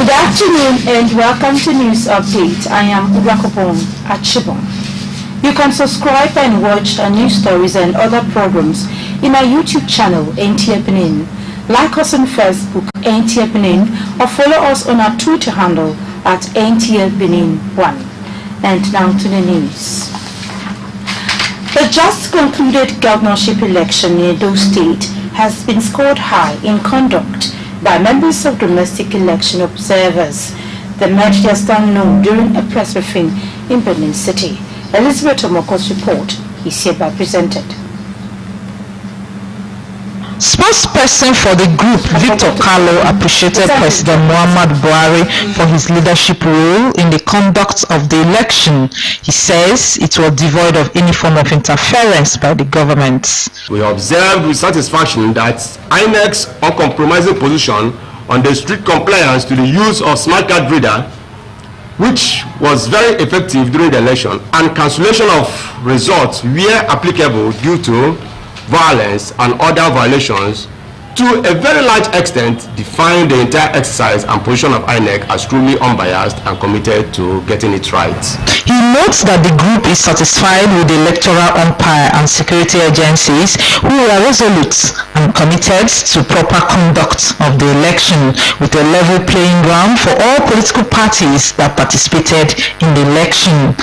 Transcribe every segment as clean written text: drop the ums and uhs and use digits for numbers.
Good afternoon and welcome to News Update. I am Ubakobon Achibon. You can subscribe and watch our news stories and other programs in our YouTube channel, NTA Benin. Like us on Facebook, NTA Benin, or follow us on our Twitter handle at NTA Benin 1. And now to the news. The just concluded governorship election in Edo State has been scored high in conduct by members of domestic election observers. The made their stand known during a press briefing in Benin City. Elizabeth Omoko's report is hereby presented. Spokesperson for the group, Victor Carlo, appreciated President Muhammadu Buhari for his leadership role in the conduct of the election. He says it was devoid of any form of interference by the government. We observed with satisfaction that INEC's uncompromising position on the strict compliance to the use of smart card reader, which was very effective during the election, and cancellation of results where applicable due to violence and other violations, to a very large extent define the entire exercise and position of INEC as truly unbiased and committed to getting it right. He notes that the group is satisfied with the electoral umpire and security agencies who are resolute and committed to proper conduct of the election, with a level playing ground for all political parties that participated in the election.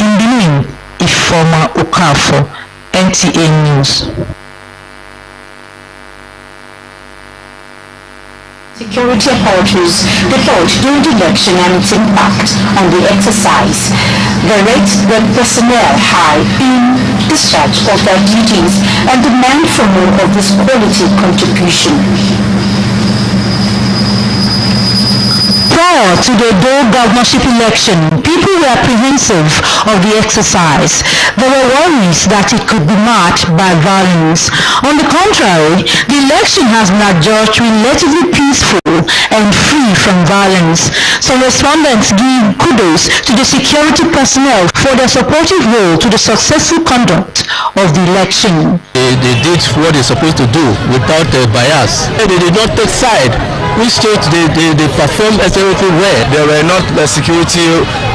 In Benin, Ifoma Okafo, NTA News. Security authorities report during the election and its impact on the exercise. They rate the personnel high in discharge of their duties and demand for more of this quality contribution. Prior to the Edo governorship election, people were apprehensive of the exercise. There were worries that it could be marked by violence. On the contrary, the election has been adjudged relatively peaceful and free from violence. Some respondents give kudos to the security personnel for their supportive role to the successful conduct of the election. They did what they're supposed to do without bias. They did not take side. Which state they performed everything well. There were not security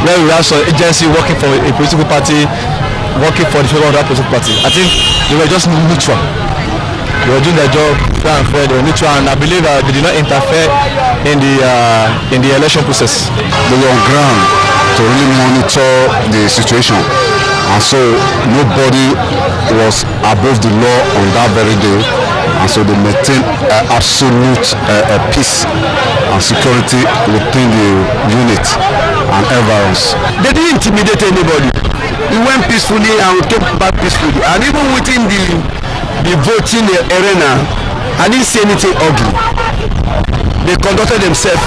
where we have some agency working for a political party, working for the favor of that political party. I think they were just neutral. They were doing their job, they were neutral, and I believe they did not interfere in the election process. They were on ground to really monitor the situation, and so nobody was above the law on that very day. And so they maintain absolute peace and security within the unit and environs. They didn't intimidate anybody. We went peacefully and we came back peacefully. And even within the voting arena, I didn't see anything ugly. They conducted themselves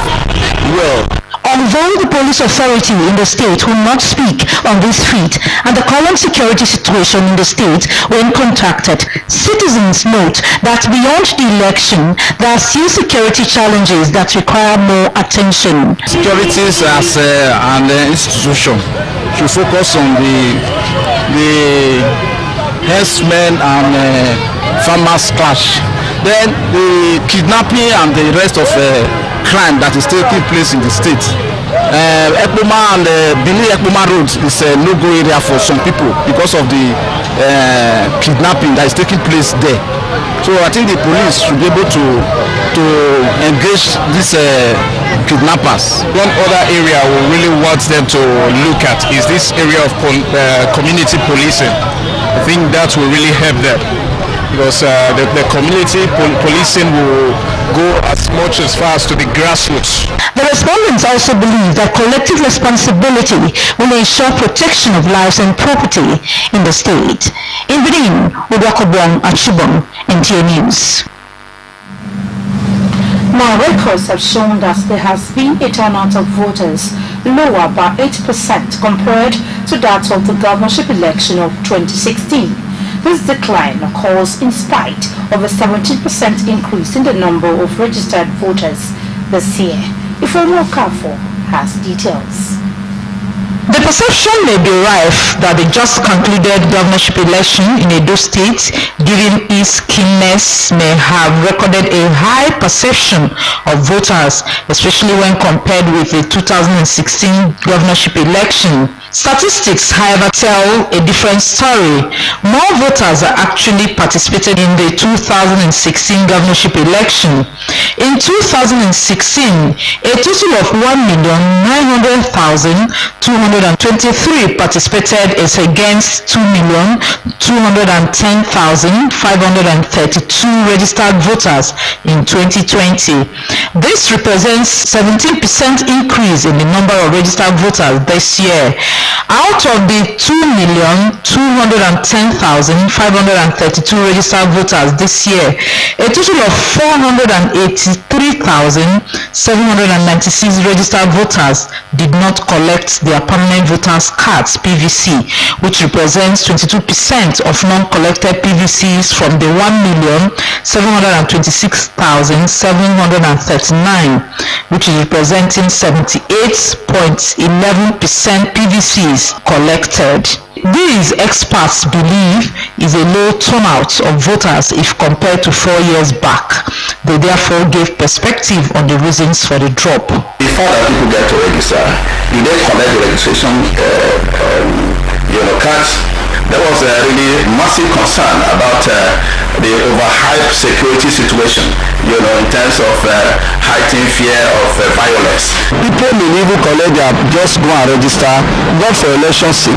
well. Although the police authority in the state will not speak on this feat and the current security situation in the state when contacted, citizens note that beyond the election, there are still security challenges that require more attention. Securities as an institution should focus on the herdsmen and farmers clash. Then the kidnapping and the rest of crime that is taking place in the state. Ekpoma and Benin Ekpoma Road is a no-go area for some people because of the kidnapping that is taking place there. So I think the police should be able to engage these kidnappers. One other area we really want them to look at is this area of community policing. I think that will really help them, because the community policing will go as much as far as to the grassroots. The respondents also believe that collective responsibility will ensure protection of lives and property in the state. In Benin, Ubakobon Achibon, NTA News. Now, records have shown that there has been a turnout of voters lower by 8% compared to that of the governorship election of 2016. This decline occurs in spite of a 17% increase in the number of registered voters this year. Ifeoma Okafo has details. The perception may be rife that the just concluded governorship election in Edo State, given its keenness, may have recorded a high perception of voters, especially when compared with the 2016 governorship election. Statistics, however, tell a different story. More voters are actually participated in the 2016 governorship election. In 2016, a total of 1,900,223 participated as against 2,210,532 registered voters in 2020. This represents 17% increase in the number of registered voters this year. Out of the 2,210,532 registered voters this year, a total of 483,796 registered voters did not collect their permanent voters cards (PVC), which represents 22% of non-collected PVCs from the 1,726,739, which is representing 78.11% PVCs collected. These experts believe is a low turnout of voters if compared to 4 years back. They therefore gave perspective on the reasons for the drop. Before that people get to register, you then collect the registration cards. There was a really massive concern about the overhyped security situation, in terms of heightened fear of violence. People may even collect their just go and register, not for election sake,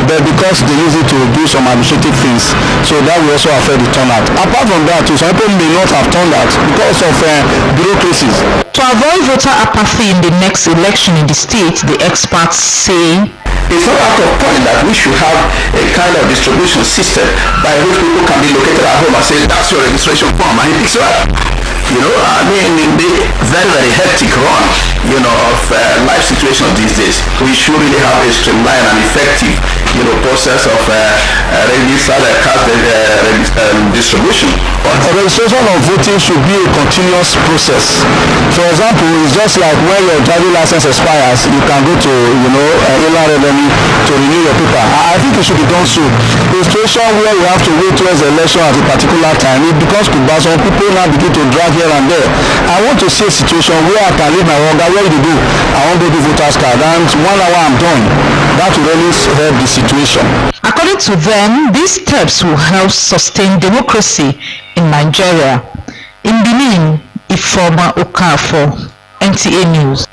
but because they use it to do some administrative things. So that will also affect the turnout. Apart from that, some people may not have turned out because of bureaucracies. To avoid voter apathy in the next election in the state, the experts say, it's not out of point that we should have a kind of distribution system by which people can be located at home and say, that's your registration form, and he picks it up. In the very, very hectic run, of life situation these days, we should really have a streamlined and effective, process of register card distribution. Registration of voting should be a continuous process. For example, it's just like when your driving license expires, you can go to, Inland Revenue to renew your paper. I think it should be done soon. The situation where you have to wait towards the election at a particular time, it becomes some people now begin to drag here and there. I want to see a situation where I can leave my work. Where do you do? I want to do voters card, and 1 hour I'm done. That will really help the situation. According to them, these steps will help sustain democracy in Nigeria. In Benin, Ifeoma Okafor, NTA News.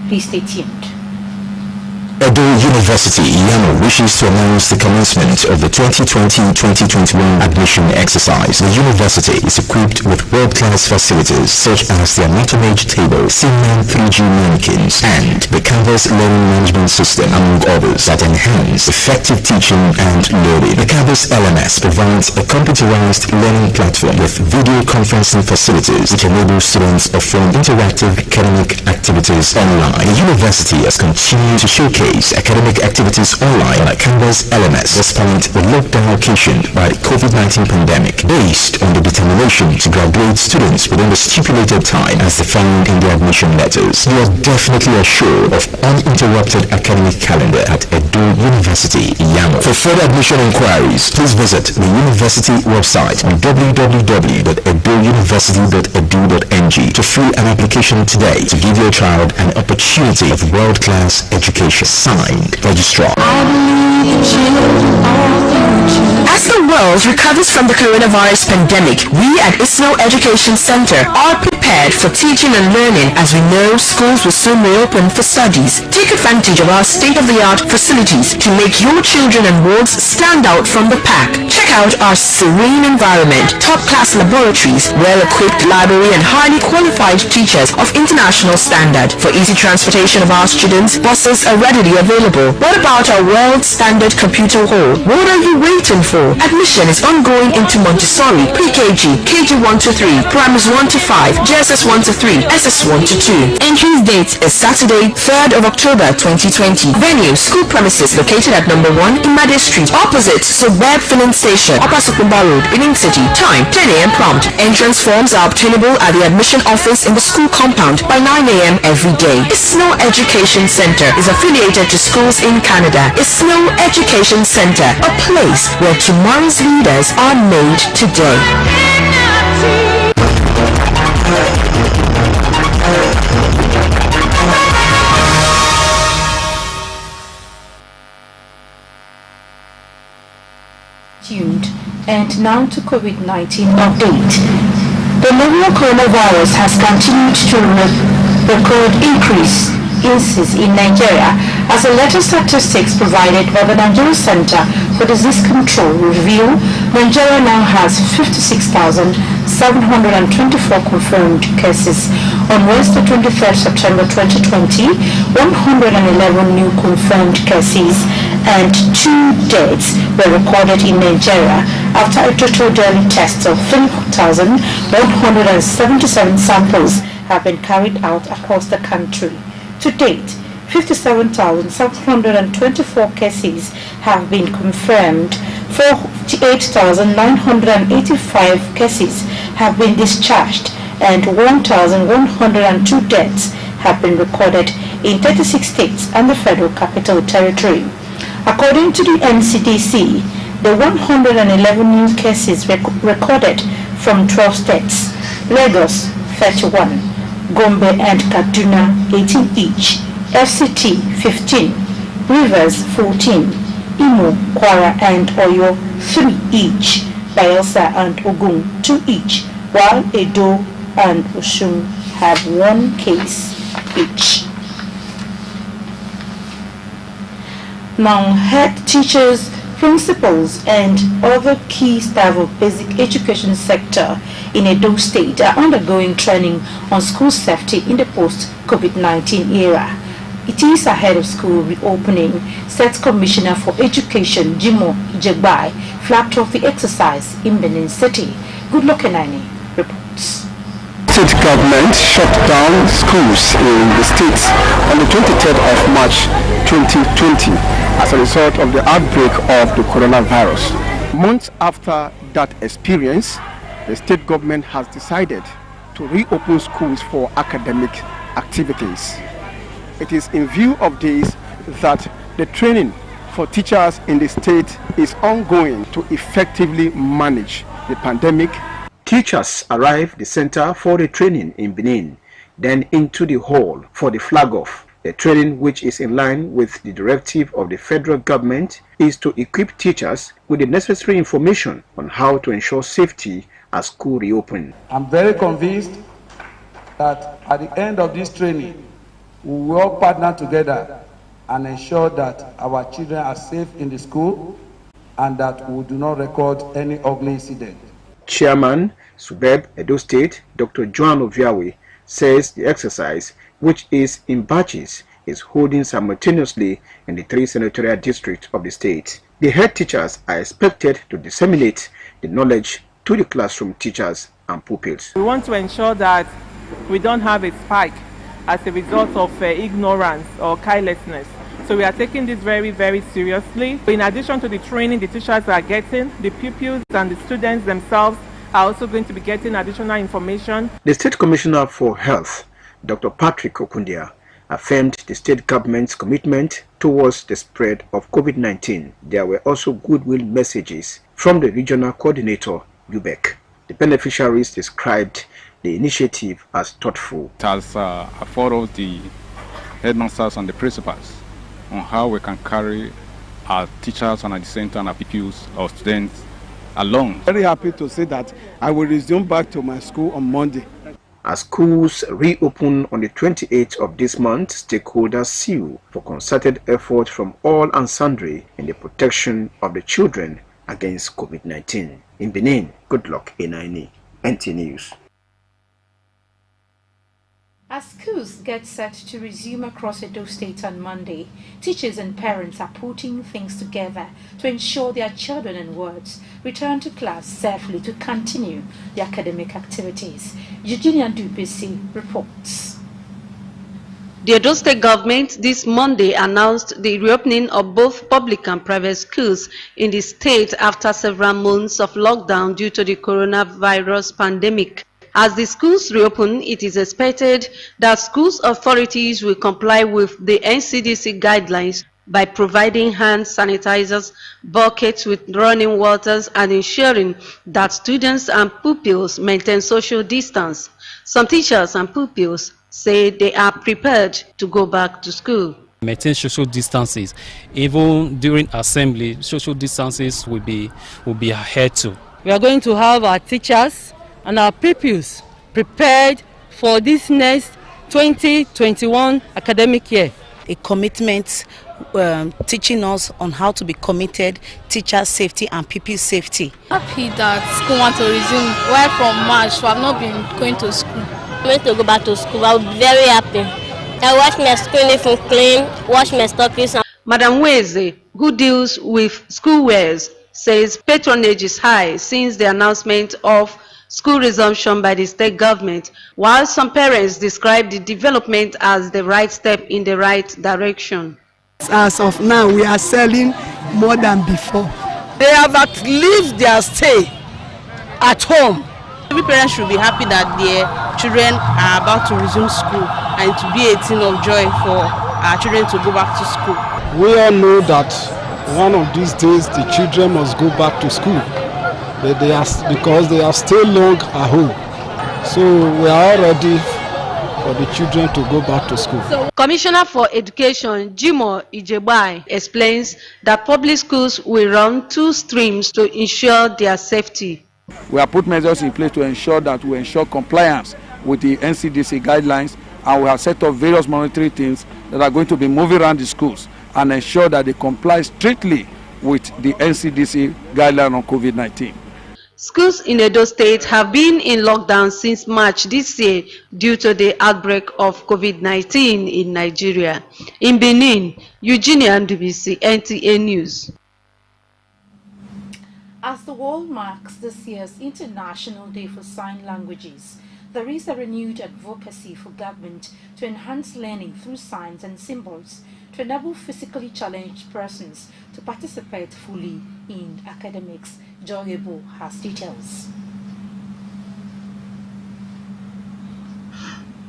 Please stay tuned. Edo University, Yano, wishes to announce the commencement of the 2020-2021 admission exercise. The university is equipped with world-class facilities such as the anatomy table, Simman 3G mannequins, and the Canvas learning management system, among others, that enhance effective teaching and learning. The Canvas LMS provides a computerized learning platform with video conferencing facilities which enable students to perform interactive academic activities online. The university has continued to showcase academic activities online on a Canvas LMS despite the lockdown occasioned by the COVID-19 pandemic. Based on the determination to graduate students within the stipulated time as defined in the admission letters, you are definitely assured of uninterrupted academic calendar at Edo University, Yamo. For further admission inquiries, please visit the university website on www.edouniversity.edu.ng to fill an application today to give your child an opportunity of world-class education. Signed, Registrar. As the world recovers from the coronavirus pandemic, we at Isno Education Center are prepared for teaching and learning as we know schools will soon reopen for studies. Take advantage of our state-of-the-art facilities to make your children and wards stand out from the pack. Check out our serene environment, top-class laboratories, well-equipped library, and highly qualified teachers of international standard. For easy transportation of our students, buses are readily available. What about our world-standard computer hall? What are you waiting for? Admission is ongoing into Montessori, Pre-KG, KG 1 to 3, Primaries 1 to 5, JSS 1 to 3, SS1 to 2. Entry date is Saturday, 3rd of October 2020. Venue, school premises located at number 1 Imade Street, opposite Suburb Filling Station, Upper Sukumba Road, Benin City. Time, 10 a.m. prompt. Entrance forms are obtainable at the admission office in the school compound by 9 a.m. every day. Isno Education Center is affiliated to schools in Canada. Isno Education Center, a place where tomorrow's leaders are made today. Tuned. And now to COVID-19 update. The novel coronavirus has continued to record increase instances in Nigeria, as the latest statistics provided by the Nigeria Center for Disease Control reveal Nigeria now has 56,724 confirmed cases. On Wednesday, 23rd September 2020, 111 new confirmed cases and 2 deaths were recorded in Nigeria after a total daily test of 3,177 samples have been carried out across the country. To date, 57,724 cases have been confirmed, 48,985 cases have been discharged, and 1,102 deaths have been recorded in 36 states and the Federal Capital Territory. According to the NCDC, the 111 new cases recorded from 12 states, Lagos 31, Gombe and Kaduna 18 each, FCT 15, Rivers 14, Imo, Kwara and Oyo 3 each, Bayelsa and Ogun 2 each, while Edo and Osun have 1 case each. Now, head teachers, principals and other key staff of basic education sector in Edo State are undergoing training on school safety in the post-COVID-19 era. It is ahead of school reopening. State Commissioner for Education Jimo Ijegbai flagged off the exercise in Benin City. Goodluck Enani reports. State government shut down schools in the state on the 23rd of March 2020 as a result of the outbreak of the coronavirus. Months after that experience, the state government has decided to reopen schools for academic activities. It is in view of this that the training for teachers in the state is ongoing to effectively manage the pandemic. Teachers arrived the center for the training in Benin, then into the hall for the flag-off. The training, which is in line with the directive of the federal government, is to equip teachers with the necessary information on how to ensure safety as school reopen. I'm very convinced that at the end of this training, we will all partner together and ensure that our children are safe in the school and that we do not record any ugly incident. Chairman, Subeb, Edo State, Dr. Joan Oviawe, says the exercise, which is in batches, is holding simultaneously in the 3 senatorial districts of the state. The head teachers are expected to disseminate the knowledge to the classroom teachers and pupils. We want to ensure that we don't have a spike as a result of ignorance or carelessness. So we are taking this very, very seriously. In addition to the training the teachers are getting, the pupils and the students themselves are also going to be getting additional information. The State Commissioner for Health, Dr. Patrick Okundia, affirmed the state government's commitment towards the spread of COVID-19. There were also goodwill messages from the regional coordinator, UBEC. The beneficiaries described the initiative as thoughtful. It has afforded the headmasters and the principals on how we can carry our teachers and at the same time our pupils or students along. Very happy to say that I will resume back to my school on Monday. As schools reopen on the 28th of this month, stakeholders sue for concerted effort from all and sundry in the protection of the children against COVID-19. In Benin, Goodluck Enani, NT News. As schools get set to resume across Edo State on Monday, teachers and parents are putting things together to ensure their children and wards return to class safely to continue the academic activities. Eugenia Dupisi reports. The Edo State government this Monday announced the reopening of both public and private schools in the state after several months of lockdown due to the coronavirus pandemic. As the schools reopen, it is expected that schools authorities will comply with the NCDC guidelines by providing hand sanitizers, buckets with running waters, and ensuring that students and pupils maintain social distance. Some teachers and pupils say they are prepared to go back to school. Maintain social distances. Even during assembly, social distances will be adhered to. We are going to have our teachers and our pupils prepared for this next 2021 academic year. A commitment teaching us on how to be committed, teacher safety and pupil safety. Happy that school wants to resume. Right from March, we have not been going to school. I'm going to go back to school. I'll be very happy. I wash my school uniform clean, wash my stockings. Madam Weze, who deals with schoolwares, says patronage is high since the announcement of school resumption by the state government, while some parents describe the development as the right step in the right direction. As of now, we are selling more than before. They have outlived their stay at home. Every parent should be happy that their children are about to resume school and to be a thing of joy for our children to go back to school. We all know that one of these days the children must go back to school, but because they are still long at home. So we are all ready for the children to go back to school. Commissioner for Education, Jimo Ijebai, explains that public schools will run 2 streams to ensure their safety. We have put measures in place to ensure that we ensure compliance with the NCDC guidelines, and we have set up various monitoring teams that are going to be moving around the schools and ensure that they comply strictly with the NCDC guideline on COVID-19. Schools in Edo State have been in lockdown since March this year due to the outbreak of COVID-19 in Nigeria. In Benin, Eugenia Ndubisi, NTA News. As the world marks this year's International Day for Sign Languages, there is a renewed advocacy for government to enhance learning through signs and symbols to enable physically challenged persons to participate fully in academics. Joy Ebo has details.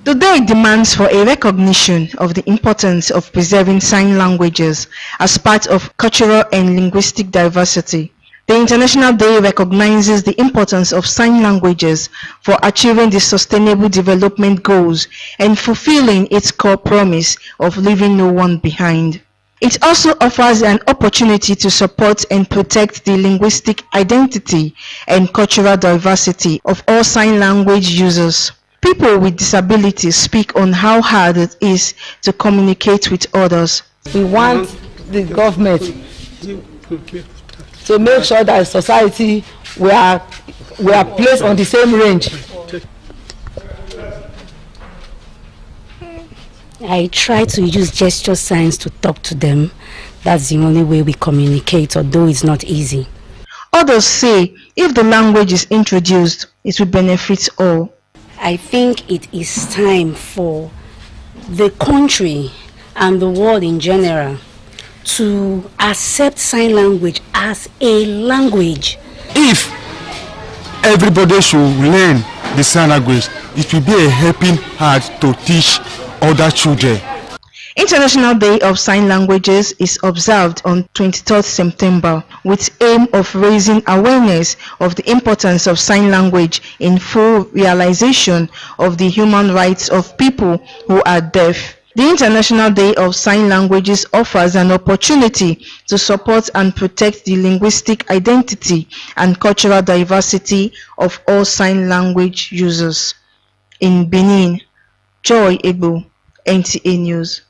Today demands for a recognition of the importance of preserving sign languages as part of cultural and linguistic diversity. The International Day recognizes the importance of sign languages for achieving the Sustainable Development Goals and fulfilling its core promise of leaving no one behind. It also offers an opportunity to support and protect the linguistic identity and cultural diversity of all sign language users. People with disabilities speak on how hard it is to communicate with others. We want the government to make sure that in society we are placed on the same range. I try to use gesture signs to talk to them. That's the only way we communicate, although it's not easy. Others say if the language is introduced, it will benefit all. I think it is time for the country and the world in general to accept sign language as a language. If everybody should learn the sign language, it will be a helping hand to teach other children. International Day of Sign Languages is observed on 23rd September with aim of raising awareness of the importance of sign language in full realization of the human rights of people who are deaf. The International Day of Sign Languages offers an opportunity to support and protect the linguistic identity and cultural diversity of all sign language users. In Benin, Joy Ebo, NTA News.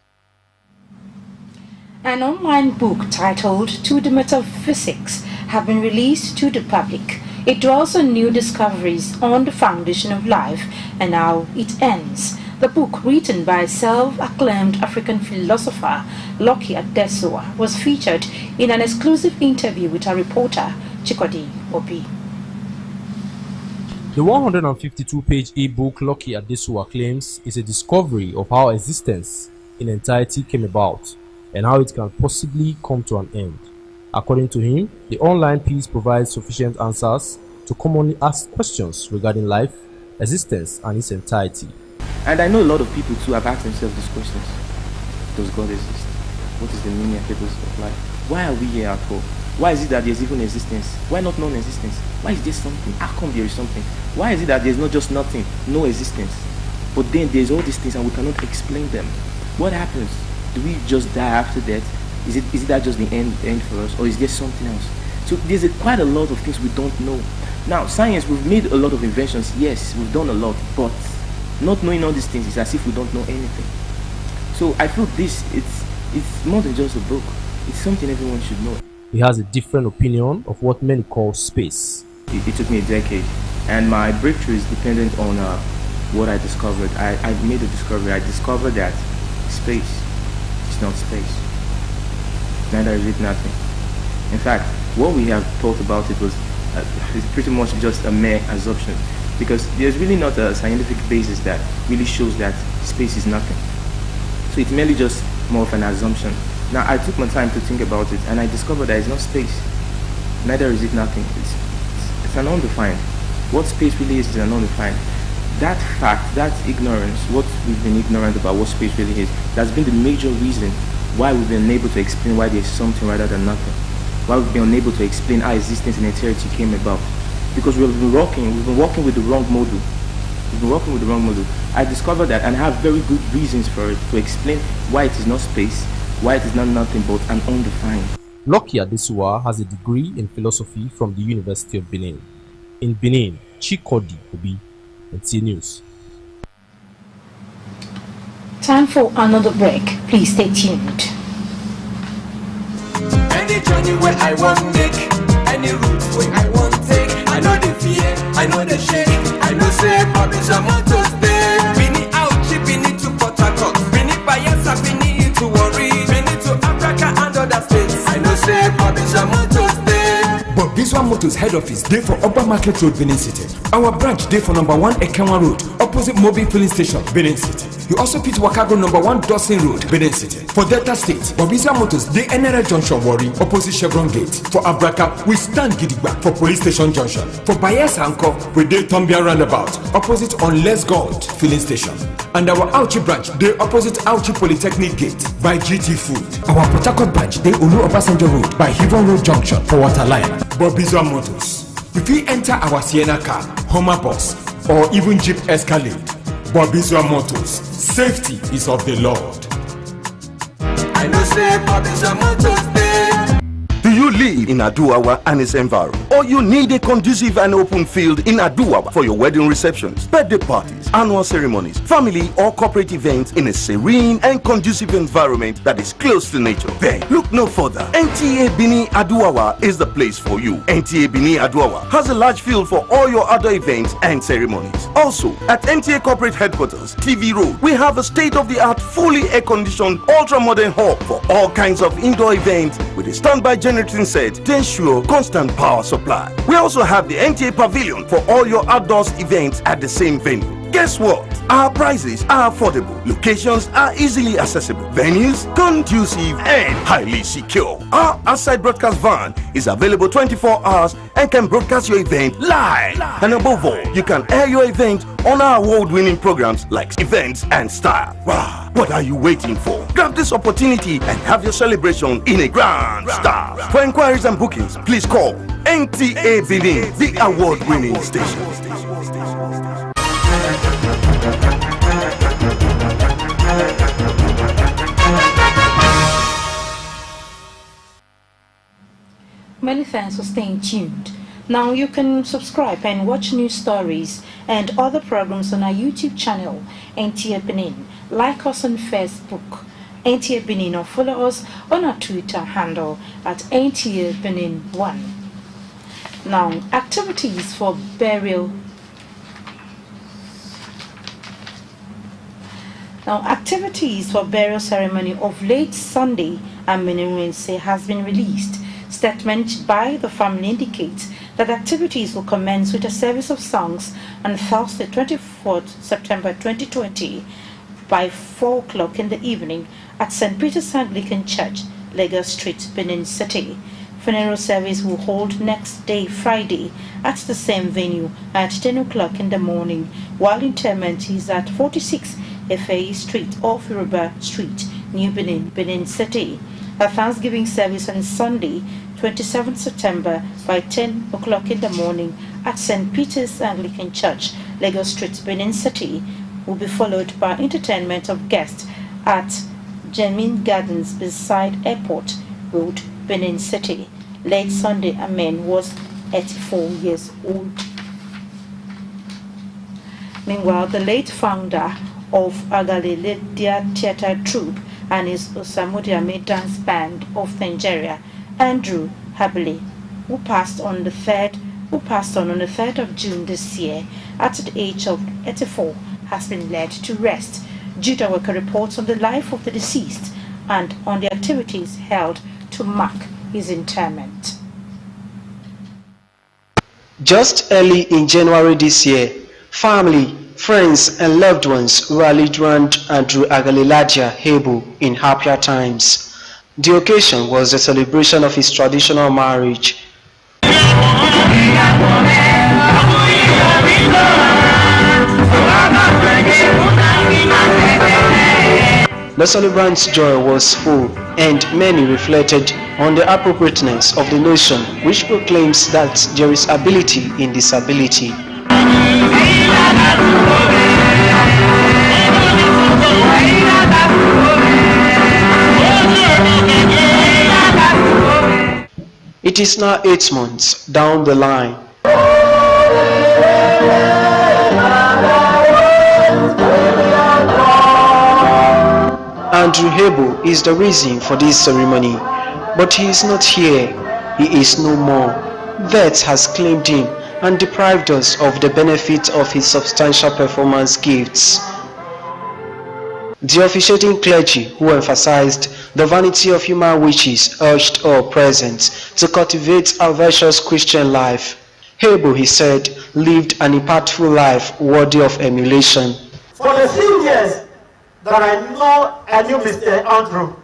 An online book titled To the Metaphysics have been released to the public. It dwells on new discoveries on the foundation of life and how it ends. The book, written by self-acclaimed African philosopher Lucky Adesowa, was featured in an exclusive interview with our reporter Chikodi Obi. The 152-page e-book Lucky Adesuwa claims is a discovery of how existence in entirety came about and how it can possibly come to an end. According to him, the online piece provides sufficient answers to commonly asked questions regarding life, existence, and its entirety. And I know a lot of people too have asked themselves these questions. Does God exist? What is the meaning and purpose of life? Why are we here at all? Why is it that there's even existence? Why not non-existence? Why is there something? How come there is something? Why is it that there's not just nothing, no existence? But then there's all these things and we cannot explain them. What happens? Do we just die after death? Is it that just the end for us? Or is there something else? So there's quite a lot of things we don't know. Now, science, we've made a lot of inventions. Yes, we've done a lot. But not knowing all these things is as if we don't know anything. So I feel it's more than just a book. It's something everyone should know. He has a different opinion of what many call space. It took me a decade, and my breakthrough is dependent on what I discovered. I made a discovery. I discovered that space is not space. Neither is it nothing. In fact, what we have thought about it was pretty much just a mere assumption, because there's really not a scientific basis that really shows that space is nothing. So it's merely just more of an assumption. Now, I took my time to think about it, and I discovered that it's not space. Neither is it nothing. It's an undefined. What space really is an undefined. That fact, that ignorance, what we've been ignorant about what space really is, that's been the major reason why we've been unable to explain why there's something rather than nothing. Why we've been unable to explain how existence in entirety came about. Because we've been working with the wrong model. We've been working with the wrong model. I discovered that and have very good reasons for it to explain why it is not space, why it is not nothing but an undefined. Lucky Adesuwa has a degree in philosophy from the University of Benin. In Benin, Chikodi Obi, NTA News. Time for another break. Please stay tuned. Any journey where I want make, any route where I want take, I know the fear, I know the shake, I know say Bobby Zamoto's there. We need out cheap, we need to Port Harcourt, we need Bayelsa, we need to worry, we need to Africa and other states. I know say Bobby Zamoto's there. But this one Motors head office day for Upper Market Road, Benin City. Our branch day for number 1 Ekanwa Road, opposite Mobile Filling Station, Benin City. You also fit Wakago number 1 Dawson Road, Benin City. For Delta State, Bobisa Motors day NRA Junction Wari, opposite Chevron Gate. For Abraka, we stand Gidigba for Police Station Junction. For Bayelsa Anko, we day Tombia Roundabout, opposite on Les Gold Filling Station. And our Auchi branch day opposite Auchi Polytechnic Gate by GT Food. Our Port Harcourt branch day Olu Obasanjo Road by Hivon Road Junction for Waterline. Bobisa Motors. If we enter our Sienna car, Hummer bus, or even Jeep Escalade, Bobisa Motors, safety is of the Lord. I know say Bobisa Motors there. Do you live in Aduwawa and its environment? Or you need a conducive and open field in Aduwawa for your wedding receptions, birthday parties, annual ceremonies, family or corporate events in a serene and conducive environment that is close to nature? Then look no further. NTA Benin Aduwawa is the place for you. NTA Benin Aduwawa has a large field for all your other events and ceremonies. Also, at NTA Corporate Headquarters, TV Road, we have a state-of-the-art, fully air-conditioned, ultra-modern hall for all kinds of indoor events with a standby generating set to ensure constant power supply. We also have the NTA Pavilion for all your outdoors events at the same venue. Guess what? Our prices are affordable, locations are easily accessible, venues conducive and highly secure. Our outside broadcast van is available 24 hours and can broadcast your event live. And above all, you can air your event on our award-winning programs like Events and Style. Wow, what are you waiting for? Grab this opportunity and have your celebration in a grand style. For inquiries and bookings, please call NTA Benin, the award-winning station. Many thanks for staying tuned. Now you can subscribe and watch news stories and other programs on our YouTube channel, NTA Benin. Like us on Facebook, NTA Benin, or follow us on our Twitter handle at NTA Benin 1. Now, activities for burial ceremony of late Sunday and Benin Wednesday has been released. Statement by the family indicates that activities will commence with a service of songs on Thursday, 24th September 2020 by 4 o'clock in the evening at St. Peter's Anglican Church, Lagos Street, Benin City. Funeral service will hold next day, Friday, at the same venue at 10 o'clock in the morning, while interment is at 46 FA Street off Yoruba Street, New Benin, Benin City. A Thanksgiving service on Sunday, 27th September by 10 o'clock in the morning at St. Peter's Anglican Church, Lagos Street, Benin City, will be followed by entertainment of guests at Jamin Gardens beside Airport Road, Benin City. Late Sunday Amen was 84 years old. Meanwhile, the late founder of Agaliledia Theatre Troupe and his Osamudiame Dance Band of Nigeria, Andrew Habile, who passed on the 3rd of June this year at the age of 84, has been laid to rest. Judah Worker reports on the life of the deceased and on the activities held to mark his interment. Just early in January this year, family, friends and loved ones rallied round Andrew Agalilaja Hebu in happier times. The occasion was the celebration of his traditional marriage. The celebrant's joy was full, and many reflected on the appropriateness of the notion which proclaims that there is ability in disability. It is now 8 months down the line. Andrew Hebu is the reason for this ceremony, but he is not here. He is no more. Death has claimed him and deprived us of the benefit of his substantial performance gifts. The officiating clergy, who emphasized the vanity of human wishes, urged all present to cultivate a virtuous Christian life. Hebu, he said, lived an impactful life worthy of emulation. For the few years that I knew Mr. Andrew,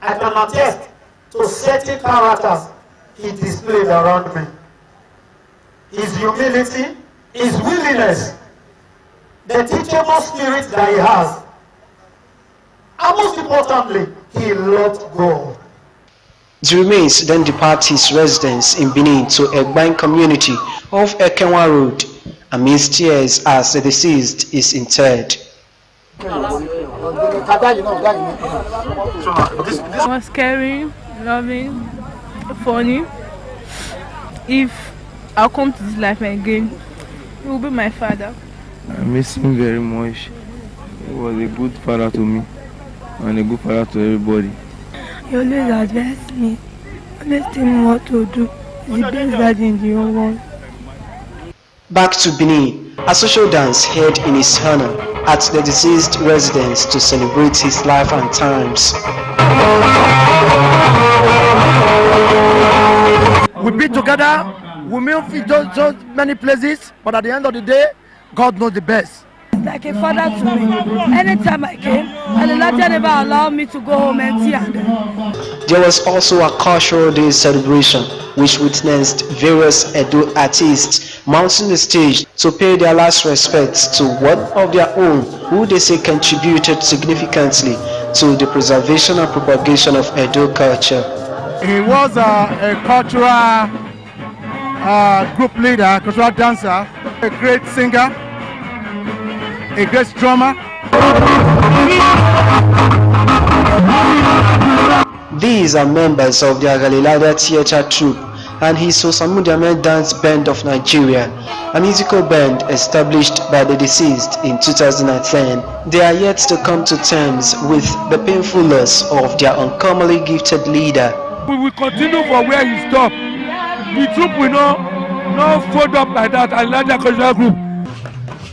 I can attest to certain characters he displayed around me. His humility, his willingness, the teachable spirit that he has, and most importantly, he loved God. The remains then depart his residence in Benin to Egbain community of Ekenwa Road, amidst tears as the deceased is interred. It was scary, loving, funny. If I'll come to this life again, he will be my father. I miss him very much. He was a good father to me and a good father to everybody. He always advised me, always tell me what to do. He's the best dad in the whole world. Back to Benin, a social dance held in his honor at the deceased residence to celebrate his life and times. We've been together, we may visit so many places, but at the end of the day, God knows the best. Like a father to me. Anytime I came, and the Latin never allowed me to go home empty-handed. There was also a cultural day celebration which witnessed various Edo artists mounting the stage to pay their last respects to one of their own who they say contributed significantly to the preservation and propagation of Edo culture. He was a cultural group leader, cultural dancer, a great singer, a great drummer. These are members of the Agaliledia Theatre Troupe and his Osamudiame Dance Band of Nigeria, a musical band established by the deceased in 2010. They are yet to come to terms with the painful loss of their uncommonly gifted leader. We will continue from where he stopped. The troupe will not fold up like that, Agaliledia Cultural Group.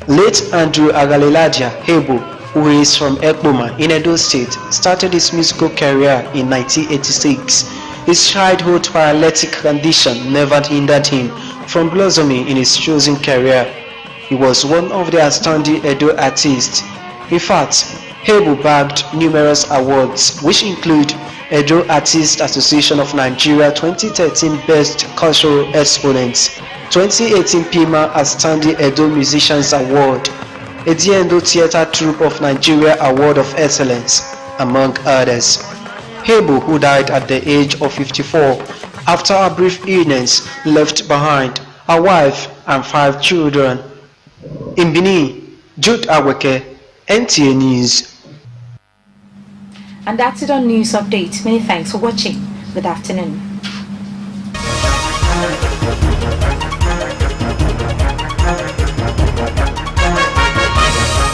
Late Andrew Agalilaja Hebu, who is from Ekpoma in Edo State, started his musical career in 1986. His childhood paralytic condition never hindered him from blossoming in his chosen career. He was one of the outstanding Edo artists. In fact, Hebu bagged numerous awards, which include Edo Artists Association of Nigeria 2013 Best Cultural Exponents, 2018 PIMA Outstanding Edo Musicians Award, Ediendo Theatre Troupe of Nigeria Award of Excellence, among others. Hebu, who died at the age of 54 after a brief illness, left behind a wife and 5 children. In Benin, Jude Aweke, NTA News. And that's it on News Update. Many thanks for watching. Good afternoon.